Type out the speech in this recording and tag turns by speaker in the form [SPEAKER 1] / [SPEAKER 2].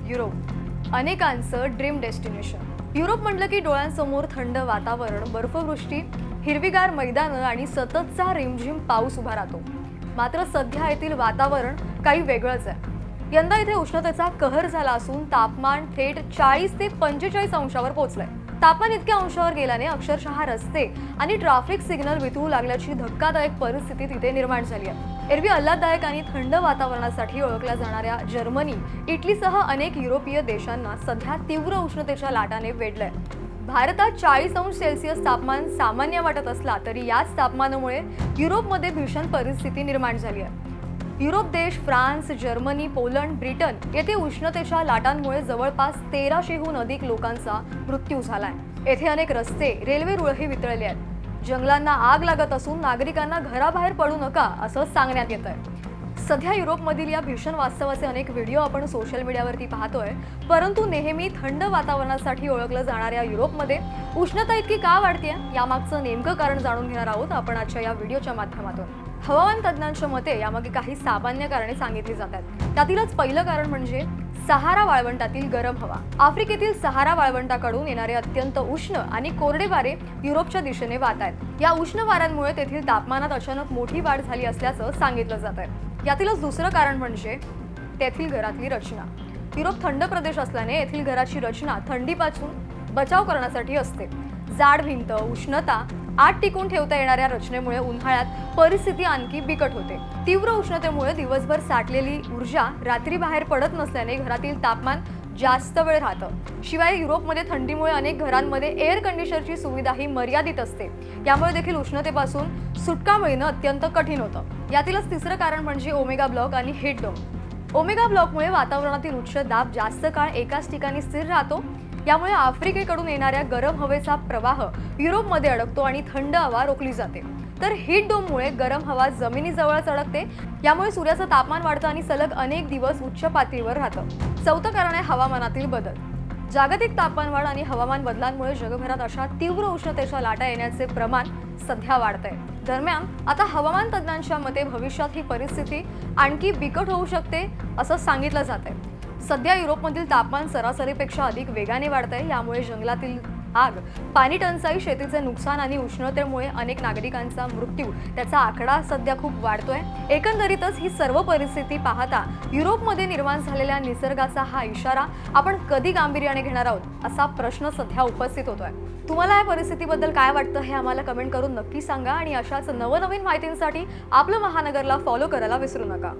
[SPEAKER 1] Europe अनेकांचं dream destination. Europe म्हटलं की डोळ्यांसमोर थंड वातावरण, बर्फवृष्टी, हिरवीगार मैदानं आणि सततचा रिमझिम पाऊस उभा राहतो। मात्र सध्या येथील वातावरण काही वेगळंच आहे। यंदा इथे उष्णतेचा कहर झाला असून तापमान थेट 40 ते 45 अंशावर पोहोचलंय। तापमान इतक्या अंशावर गेल्याने अक्षरशः रस्ते आणि ट्रॅफिक सिग्नल वितळू लागल्याची धक्कादायक परिस्थिती तिथे निर्माण झाली आहे। एरवी आल्हाददायक आणि थंड वातावरणासाठी ओळखल्या जाणाऱ्या जर्मनी, इटलीसह अनेक युरोपीय देशांना सध्या तीव्र उष्णतेच्या लाटाने वेढलंय। भारतात 40 अंश सेल्सिअस तापमान सामान्य वाटत असला तरी याच तापमानामुळे युरोपमध्ये भीषण परिस्थिती निर्माण झाली आहे। युरोप देश फ्रान्स, जर्मनी, पोलंड, ब्रिटन येथे उष्णतेच्या लाटांमुळे जवळपास 1300हून अधिक लोकांचा मृत्यू झालाय। येथे अनेक रस्ते, रेल्वे रुळही वितळले आहेत। जंगलांना आग लागत असून नागरिकांना घराबाहेर पडू नका असं सांगण्यात येत आहे। सध्या युरोपमधील या भीषण वास्तवाचे अनेक व्हिडिओ आपण सोशल मीडियावरती पाहतोय, परंतु नेहमी थंड वातावरणासाठी ओळखलं जाणाऱ्या युरोपमध्ये उष्णता इतकी का वाढतेय यामागचं नेमकं कारण जाणून घेणार आहोत आपण आजच्या या व्हिडिओच्या माध्यमातून। हवामान तज्ञांच्या मते यामागे काही सामान्य कारणे सांगितली जातात। त्यातीलच पहिलं कारण म्हणजे सहारा वाळवंटातील गरम हवा। आफ्रिकेतील सहारा वाळवंटाकडून येणारे अत्यंत उष्ण आणि कोरडे वारे युरोपच्या दिशेने वाहत आहेत। या उष्ण वाऱ्यांमुळे तेथील तापमानात अचानक मोठी वाढ झाली असल्याचं सांगितलं जात आहे। यातीलच दुसरं कारण म्हणजे तेथील घरातली रचना। युरोप थंड प्रदेश असल्याने येथील घराची रचना थंडीपासून बचाव करण्यासाठी असते। जाड भिंत, उष्णता आत टिकून ठेवता येणाऱ्या रचनेमुळे उन्हाळ्यात परिस्थिती आणखी बिकट होते। तीव्र उष्णतेमुळे दिवसभर साठलेली ऊर्जा रात्री बाहेर पडत नसल्याने घरातील तापमान जास्त वेळ राहतं। शिवाय युरोपमध्ये थंडीमुळे अनेक घरांमध्ये एअर कंडिशनरची सुविधाही मर्यादित असते। यामुळे देखील उष्णतेपासून सुटका मिळणं अत्यंत कठीण होतं। यातीलच तिसरं कारण म्हणजे ओमेगा ब्लॉक आणि हीट डोम। ओमेगा ब्लॉकमुळे वातावरणातील उच्च दाब जास्त काळ एकाच ठिकाणी स्थिर राहतो। यामुळे आफ्रिकेकडून येणाऱ्या गरम हवेचा प्रवाह युरोपमध्ये अडकतो आणि थंड हवा रोखली जाते। तर हीट डोममुळे गरम हवा जमिनीजवळच अडकते। यामुळे सूर्याचं तापमान वाढतं आणि सलग अनेक दिवस उच्च पातळीवर राहतं। चौथं कारण आहे हवामानातील बदल। जागतिक तापमानवाढ आणि हवामान बदलांमुळे जगभरात अशा तीव्र उष्णतेच्या लाटा येण्याचे प्रमाण सध्या वाढतंय। दरम्यान आता हवामान तज्ञांच्या मते भविष्यात ही परिस्थिती आणखी बिकट होऊ शकते असं सांगितलं जातंय। सध्या युरोपमधील तापमान सरासरीपेक्षा अधिक वेगाने वाढतंय। यामुळे जंगलातील आग, पाणी टंचाई, शेतीचे नुकसान आणि उष्णतेमुळे अनेक नागरिकांचा मृत्यू त्याचा आकडा सध्या खूप वाढतोय। एकंदरीतच ही सर्व परिस्थिती पाहता युरोपमध्ये निर्माण झालेल्या निसर्गाचा हा इशारा आपण कधी गांभीर्याने घेणार आहोत असा प्रश्न सध्या उपस्थित होतोय। तुम्हाला या परिस्थितीबद्दल काय वाटतं हे आम्हाला कमेंट करून नक्की सांगा आणि अशाच नवनवीन माहितींसाठी आपलं महानगरला फॉलो करायला विसरू नका।